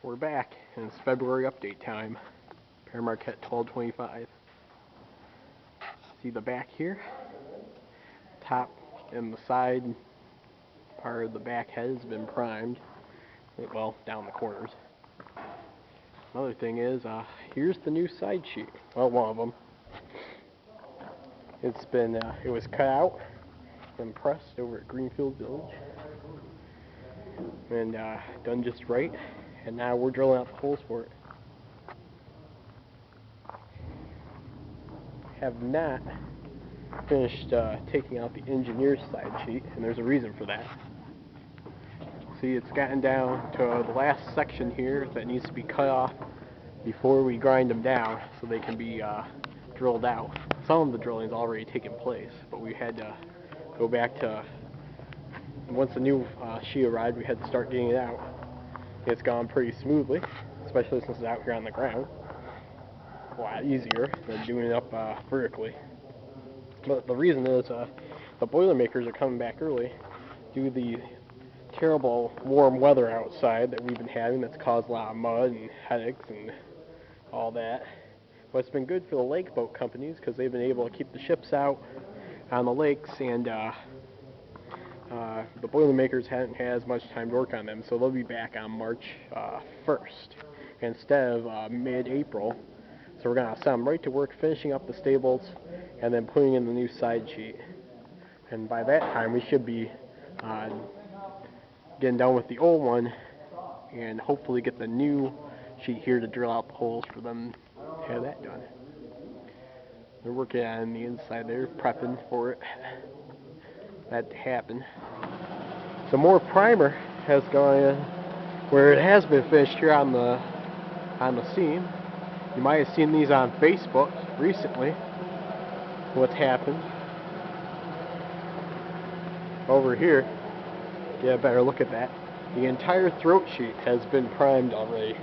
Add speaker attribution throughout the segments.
Speaker 1: We're back, and it's February update time. Pere Marquette 1225. See the back here? Top and the side part of the back head has been primed. Well, down the corners. Another thing is, here's the new side sheet. Well, one of them. It's been, it was cut out and pressed over at Greenfield Village, and done just right. And now we're drilling out the holes for it. Have not finished taking out the engineer's side sheet, and there's a reason for that. See, it's gotten down to the last section here that needs to be cut off before we grind them down so they can be drilled out. Some of the drilling's already taken place, but we had to go back to, once the new sheet arrived, we had to start getting it out. It's gone pretty smoothly, especially since it's out here on the ground. A lot easier than doing it up vertically. But the reason is the Boilermakers are coming back early due to the terrible warm weather outside that we've been having that's caused a lot of mud and headaches and all that. But it's been good for the lake boat companies because they've been able to keep the ships out on the lakes, and the Boilermakers haven't had as much time to work on them, so they'll be back on March 1st instead of mid-April. So we're going to send them right to work finishing up the stables and then putting in the new side sheet. And by that time we should be getting done with the old one and hopefully get the new sheet here to drill out the holes for them to have that done. They're working on the inside there, prepping for it, that to happen. Some more primer has gone in where it has been finished here on the seam. You might have seen these on Facebook recently, what's happened. Over here, get a better look at that. The entire throat sheet has been primed already,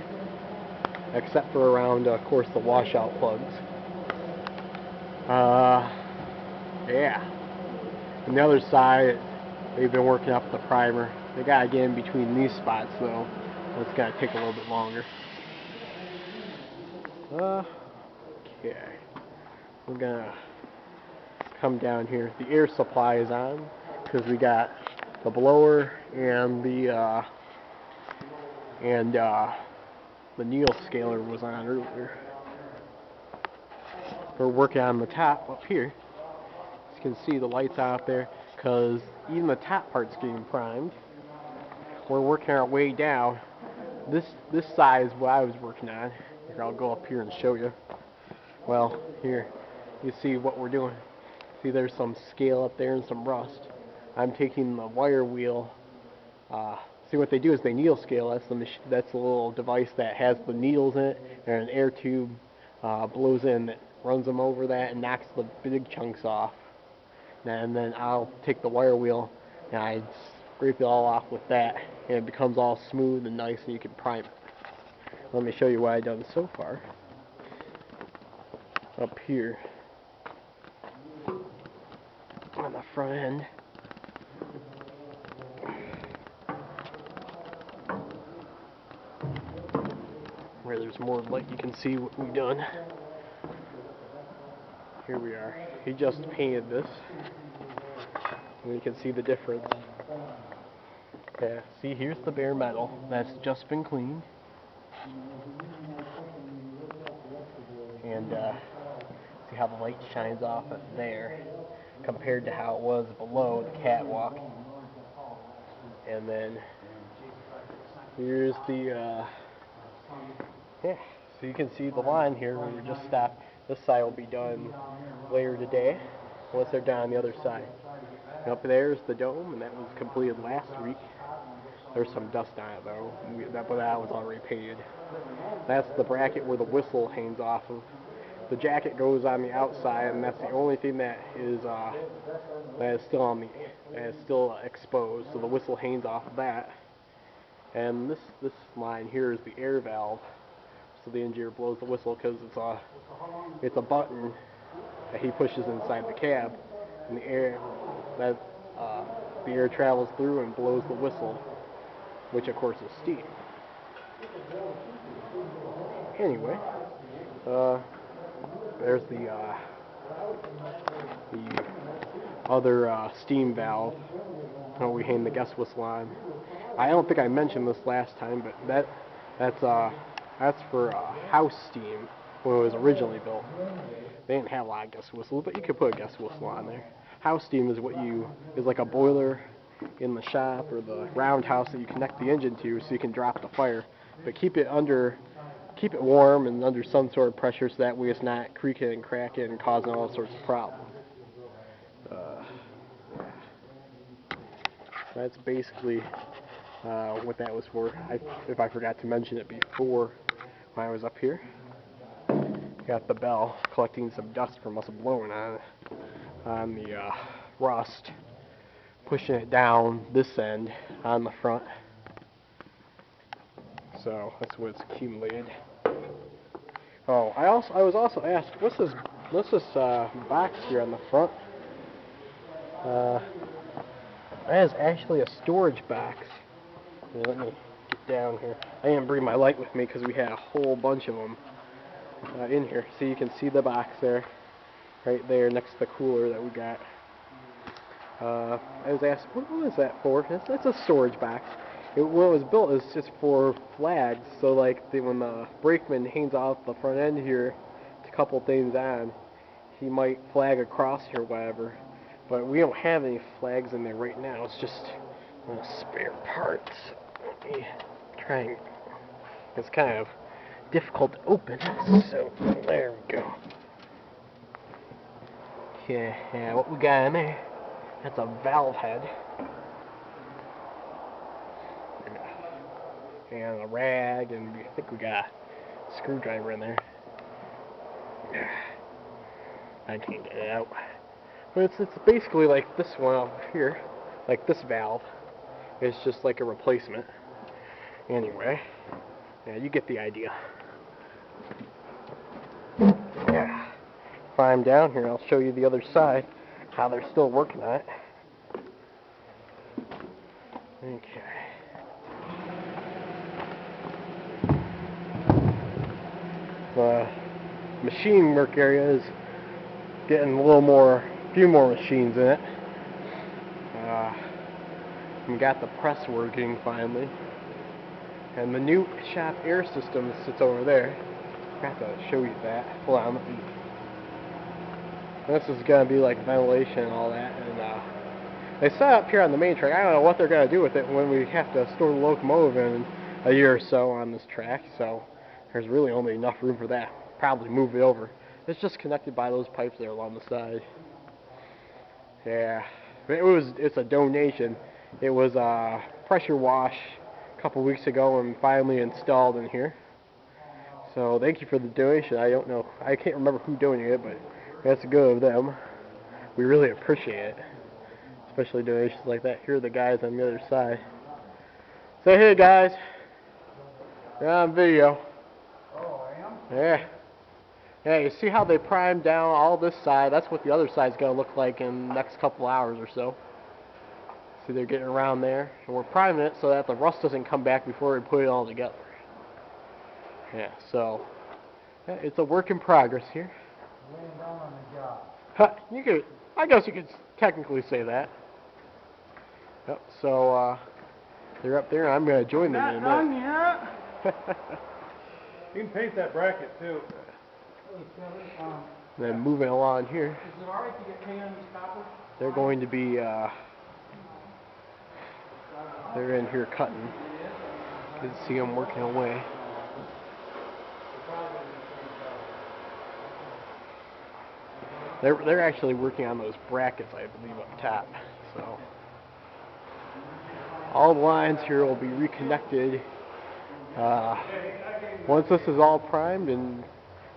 Speaker 1: except for around, of course, the washout plugs. Yeah. On the other side, they've been working up the primer. They gotta get in between these spots, though. It's gotta take a little bit longer. Okay. We're gonna come down here. The air supply is on because we got the blower and the needle scaler was on earlier. We're working on the top up here. As you can see, the lights out there because even the top part's getting primed. We're working our way down. This side is what I was working on. Here, I'll go up here and show you. Well, here, you see what we're doing. See, there's some scale up there and some rust. I'm taking the wire wheel. See, what they do is they needle scale. That's the little device that has the needles in it, and an air tube blows in that runs them over that and knocks the big chunks off. And then I'll take the wire wheel and I scrape it all off with that, and it becomes all smooth and nice, and you can prime it. Let me show you what I've done so far. Up here on the front end, where there's more light, you can see what we've done. Here we are. He just painted this, and you can see the difference. Yeah, see, here's the bare metal that's just been cleaned. And see how the light shines off it there compared to how it was below the catwalk. And then here's the yeah, so you can see the line here where we just stopped. This side will be done later today once they're done on the other side. And up there's the dome, and that was completed last week. There's some dust on it though, but that was already painted. That's the bracket where the whistle hangs off of. The jacket goes on the outside, and that's the only thing that is still exposed. So the whistle hangs off of that. And this line here is the air valve. So the engineer blows the whistle because it's a button that he pushes inside the cab, and the air travels through and blows the whistle, which of course is steam. Anyway, there's the other steam valve. Oh, we hang the gas whistle on. I don't think I mentioned this last time, but that's for house steam when it was originally built. They didn't have a lot of gas whistles, but you could put a gas whistle on there. House steam is is like a boiler in the shop or the roundhouse that you connect the engine to, so you can drop the fire, but keep it warm and under some sort of pressure, so that way it's not creaking and cracking and causing all sorts of problems. That's basically what that was for. If I forgot to mention it before when I was up here. Got the bell collecting some dust from us blowing on the rust, pushing it down this end on the front. So that's what it's accumulated. Oh, I was also asked, what's this box here on the front? That is actually a storage box. Here, let me get down here. I didn't bring my light with me because we had a whole bunch of them in here. So you can see the box there, right there next to the cooler that we got. I was asked, what was that for? That's a storage box. When it was built, it's just for flags. So like when the brakeman hangs off the front end here to couple things on, he might flag across here or whatever. But we don't have any flags in there right now. It's just spare parts. Let me try and... It's kind of difficult to open. So there we go. Yeah, what we got in there? That's a valve head. And a rag, and I think we got a screwdriver in there. I can't get it out. But it's basically like this one up here, like this valve. It's just like a replacement. Anyway, yeah, you get the idea. Yeah. If I'm down here, I'll show you the other side, how they're still working on it. Okay. The machine work area is getting a few more machines in it. We got the press working finally, and the new shop air system sits over there. I have to show you that. Hold on. This is gonna be like ventilation and all that, and they set up here on the main track. I don't know what they're gonna do with it when we have to store the locomotive in a year or so on this track. So there's really only enough room for that. Probably move it over. It's just connected by those pipes there along the side. Yeah, it's a donation. It was a pressure wash a couple weeks ago and finally installed in here. So thank you for the donation. I don't know, I can't remember who donated it, but that's good of them. We really appreciate it, especially donations like that. Here are the guys on the other side. Say hey guys, you're on video.
Speaker 2: Oh, I am?
Speaker 1: Yeah. Yeah, you see how they primed down all this side? That's what the other side's going to look like in the next couple hours or so. See, they're getting around there. And we're priming it so that the rust doesn't come back before we put it all together. Yeah, so yeah, it's a work in progress here.
Speaker 2: Laying down on the job.
Speaker 1: I guess you could technically say that. Yep, so they're up there, and I'm going to join them in a minute.
Speaker 2: Not done yet. You can paint that bracket too.
Speaker 1: Then moving along here,
Speaker 2: Is it alright to get paint on these coppers?
Speaker 1: they're going to be, they're in here cutting. You can see them working away. They're actually working on those brackets, I believe, up top. So all the lines here will be reconnected once this is all primed and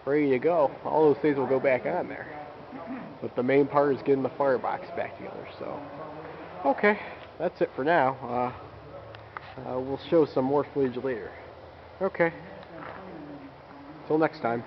Speaker 1: ready to go. All those things will go back on there. But the main part is getting the firebox back together. So okay, that's it for now. We'll show some more footage later. Okay. Till next time.